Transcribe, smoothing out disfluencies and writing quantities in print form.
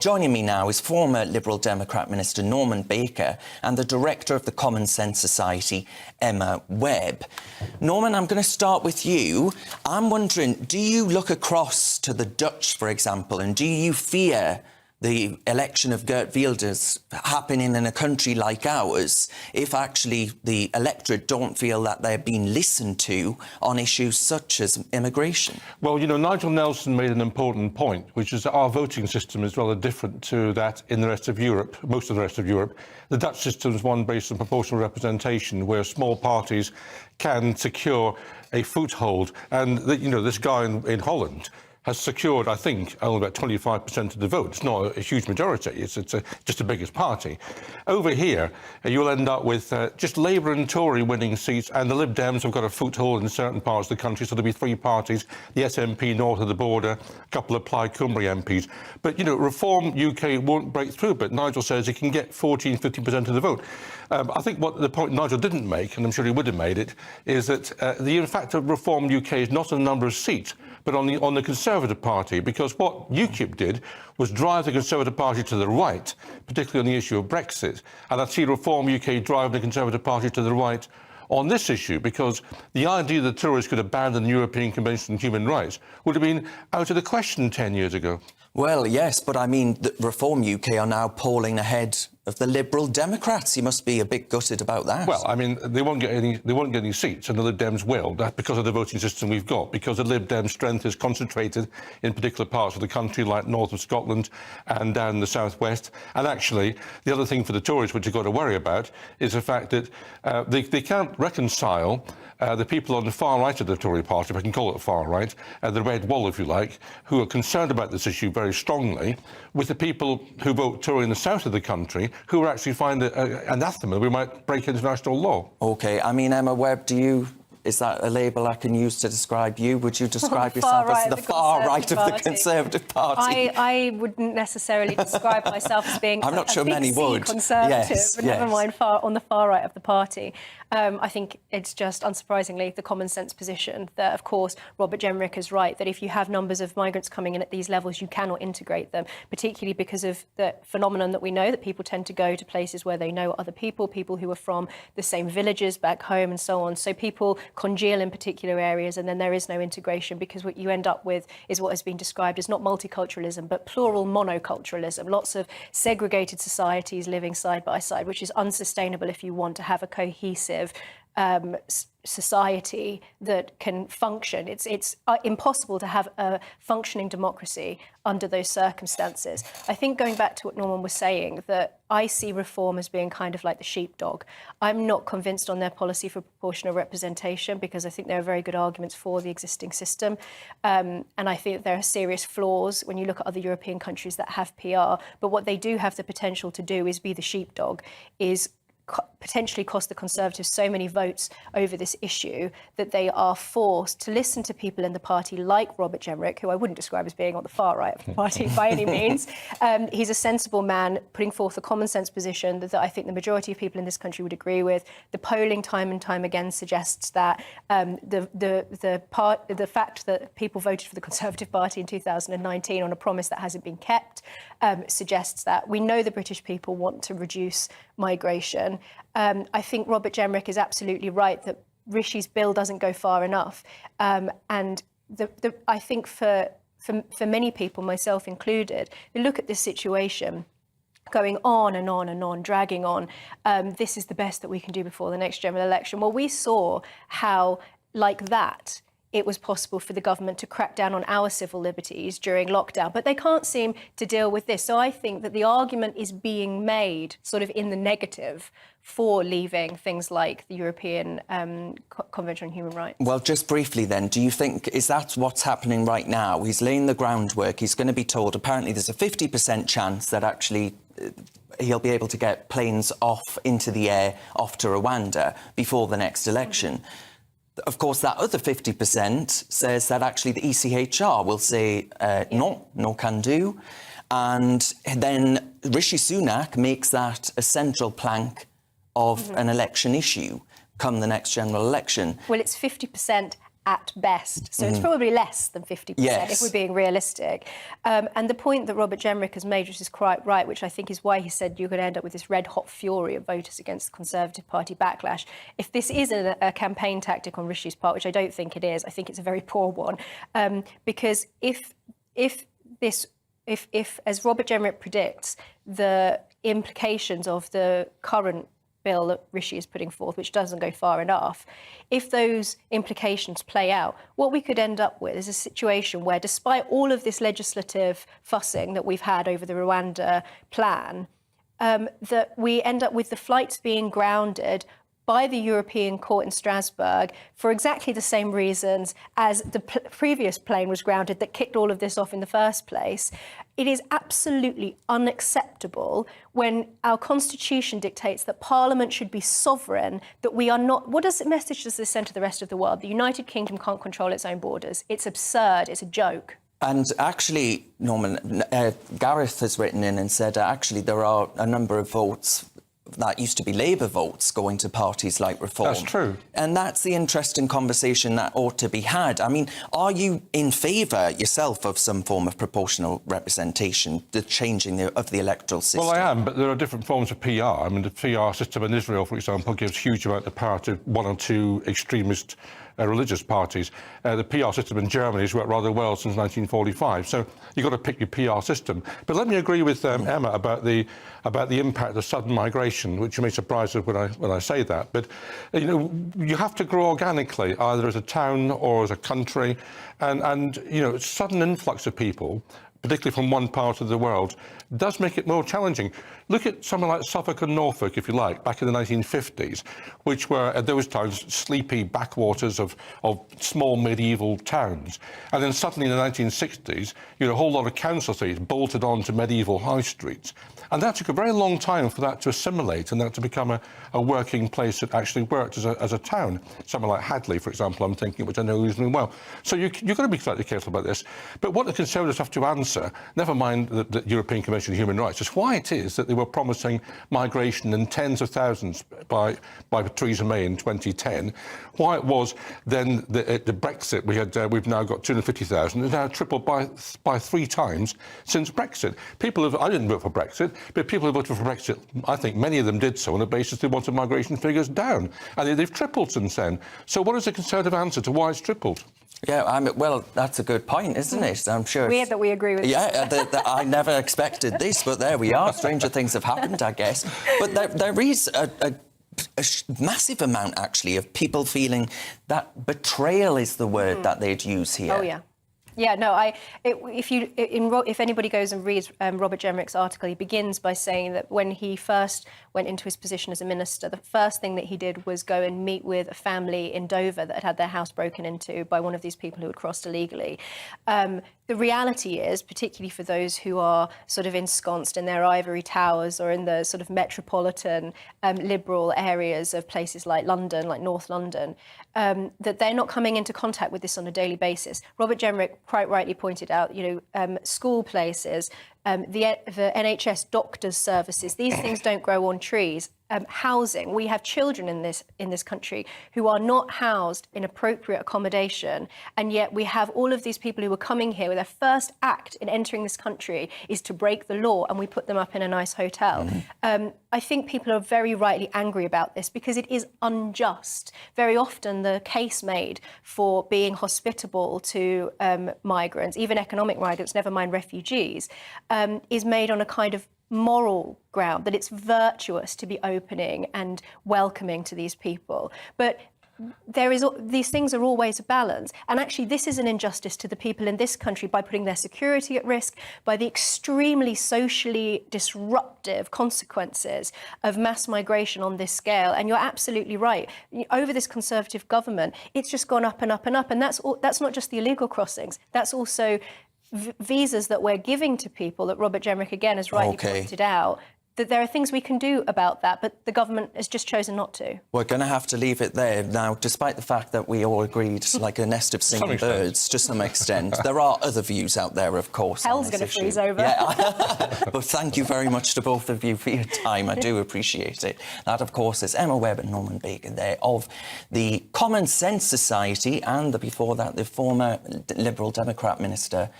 Joining me now is former Liberal Democrat Minister Norman Baker and the Director of the Common Sense Society, Emma Webb. Norman, I'm going to start with you. I'm wondering, do you look across to the Dutch, for example, and do you fear the election of Geert Wilders happening in a country like ours if actually the electorate don't feel that they're being listened to on issues such as immigration? Well, you know, Nigel Nelson made an important point, which is that our voting system is rather different to that in the rest of Europe, most of the rest of Europe. The Dutch system is one based on proportional representation, where small parties can secure a foothold. And, you know, this guy in Holland has secured, I think, only about 25% of the vote. It's not a huge majority. It's just the biggest party. Over here, you'll end up with just Labour and Tory winning seats, and the Lib Dems have got a foothold in certain parts of the country, so there'll be three parties, the SNP north of the border, a couple of Plaid Cymru MPs. But, you know, Reform UK won't break through, but Nigel says he can get 14, 50% of the vote. I think what the point Nigel didn't make, and I'm sure he would have made it, is that the fact of Reform UK is not on the number of seats, but on the Conservative Party, because what UKIP did was drive the Conservative Party to the right, particularly on the issue of Brexit. And I see Reform UK driving the Conservative Party to the right on this issue, because the idea that Tories could abandon the European Convention on Human Rights would have been out of the question 10 years ago. Well, yes, but I mean, the Reform UK are now polling ahead of the Liberal Democrats. You must be a bit gutted about that. Well, I mean, they won't get any seats, and the Lib Dems will. That's because of the voting system we've got, because the Lib Dems' strength is concentrated in particular parts of the country, like north of Scotland and down in the southwest. And actually, the other thing for the Tories, which you've got to worry about, is the fact that they can't reconcile the people on the far right of the Tory party, if I can call it far right, the red wall, if you like, who are concerned about this issue very strongly, with the people who vote Tory in the south of the country, who actually find it anathema we might break international law. OK, I mean, Emma Webb, is that a label I can use to describe you? Would you describe yourself as the far right of the Conservative Party? I wouldn't necessarily describe myself as being I'm not sure many would. Conservative, yes, but never mind on the far right of the party. I think it's just, unsurprisingly, the common sense position that, of course, Robert Jenrick is right, that if you have numbers of migrants coming in at these levels, you cannot integrate them, particularly because of the phenomenon that we know, that people tend to go to places where they know other people who are from the same villages back home and so on. So people congeal in particular areas, and then there is no integration, because what you end up with is what has been described as not multiculturalism, but plural monoculturalism. Lots of segregated societies living side by side, which is unsustainable if you want to have a cohesive society that can function. It's impossible to have a functioning democracy under those circumstances. I think, going back to what Norman was saying, that I see Reform as being kind of like the sheepdog. I'm not convinced on their policy for proportional representation, because I think there are very good arguments for the existing system. And I think there are serious flaws when you look at other European countries that have PR. But what they do have the potential to do is be the sheepdog, is potentially cost the Conservatives so many votes over this issue that they are forced to listen to people in the party like Robert Jenrick, who I wouldn't describe as being on the far right of the party by any means. He's a sensible man putting forth a common sense position that I think the majority of people in this country would agree with. The polling time and time again suggests that the fact that people voted for the Conservative Party in 2019 on a promise that hasn't been kept suggests that we know the British people want to reduce migration. I think Robert Jenrick is absolutely right that Rishi's bill doesn't go far enough. And I think for many people, myself included, they look at this situation going on and on and on, dragging on. This is the best that we can do before the next general election. Well, we saw how, like that, it was possible for the government to crack down on our civil liberties during lockdown, but they can't seem to deal with this. So I think that the argument is being made sort of in the negative for leaving things like the European Convention on Human Rights. Well, just briefly then, do you think, is that what's happening right now? He's laying the groundwork. He's going to be told, apparently there's a 50% chance that actually he'll be able to get planes off into the air, off to Rwanda before the next election. Mm-hmm. Of course, that other 50% says that actually the ECHR will say, no can do. And then Rishi Sunak makes that a central plank of an election issue come the next general election. Well, it's 50% at best. So it's probably less than 50% Yes. if we're being realistic. And the point that Robert Jenrick has made, which is quite right, which I think is why he said you're going to end up with this red-hot fury of voters against the Conservative Party backlash. If this is a campaign tactic on Rishi's part, which I don't think it is, I think it's a very poor one, because if as Robert Jenrick predicts, the implications of the current bill that Rishi is putting forth, which doesn't go far enough, if those implications play out, what we could end up with is a situation where, despite all of this legislative fussing that we've had over the Rwanda plan, that we end up with the flights being grounded by the European Court in Strasbourg for exactly the same reasons as the previous plane was grounded that kicked all of this off in the first place. It is absolutely unacceptable when our constitution dictates that Parliament should be sovereign, that we are not. What message does this send to the rest of the world? The United Kingdom can't control its own borders. It's absurd. It's a joke. And actually, Norman, Gareth has written in and said actually there are a number of votes that used to be Labour votes going to parties like Reform. That's true. And that's the interesting conversation that ought to be had. I mean, are you in favour yourself of some form of proportional representation, the changing of the electoral system? Well, I am, but there are different forms of PR. I mean, the PR system in Israel, for example, gives huge amount of power to one or two extremist religious parties. The PR system in Germany has worked rather well since 1945. So you've got to pick your PR system. But let me agree with Emma about the impact of sudden migration, which you may surprise us when I say that. But you have to grow organically, either as a town or as a country, and sudden influx of people, particularly from one part of the world, does make it more challenging. Look at something like Suffolk and Norfolk, if you like, back in the 1950s, which were, at those times, sleepy backwaters of small medieval towns. And then suddenly in the 1960s, a whole lot of council seats bolted onto medieval high streets. And that took a very long time for that to assimilate and that to become a working place that actually worked as a town. Somewhere like Hadley, for example, I'm thinking, which I know reasonably well. So you've got to be slightly careful about this. But what the Conservatives have to answer, never mind the European Convention of Human Rights, is why it is that they were promising migration in tens of thousands by Theresa May in 2010, why it was then the Brexit we've now got 250,000, it's now tripled by 3 times since Brexit. I didn't vote for Brexit, but people who voted for Brexit, I think many of them did so on the basis they wanted migration figures down, and they've tripled since then. So what is the Conservative answer to why it's tripled? Yeah, well, that's a good point, isn't it? I'm sure. Weird that we agree with. Yeah, I never expected this, but there we are. Stranger things have happened, I guess. But there is a massive amount, actually, of people feeling that betrayal is the word that they'd use here. Oh, yeah. Yeah, no, if anybody goes and reads Robert Jenrick's article, he begins by saying that when he first went into his position as a minister, the first thing that he did was go and meet with a family in Dover that had their house broken into by one of these people who had crossed illegally. The reality is, particularly for those who are sort of ensconced in their ivory towers or in the sort of metropolitan liberal areas of places like London, like North London, that they're not coming into contact with this on a daily basis. Robert Jenrick quite rightly pointed out, school places, the NHS doctors' services, these things don't grow on trees. Housing, we have children in this country who are not housed in appropriate accommodation, and yet we have all of these people who are coming here with their first act in entering this country is to break the law, and we put them up in a nice hotel. I think people are very rightly angry about this because it is unjust. Very often the case made for being hospitable to migrants, even economic migrants, never mind refugees, is made on a kind of moral ground, that it's virtuous to be opening and welcoming to these people. But these things are always a balance. And actually, this is an injustice to the people in this country by putting their security at risk, by the extremely socially disruptive consequences of mass migration on this scale. And you're absolutely right. Over this Conservative government, it's just gone up and up and up. And that's not just the illegal crossings. That's also visas that we're giving to people that Robert Jenrick, again, has rightly pointed out, that there are things we can do about that, but the government has just chosen not to. We're going to have to leave it there. Now, despite the fact that we all agreed like a nest of singing birds to some extent, there are other views out there, of course. Hell's going to freeze over. Yeah. But thank you very much to both of you for your time. I do appreciate it. That, of course, is Emma Webb and Norman Baker there of the Common Sense Society, and before that, the former Liberal Democrat Minister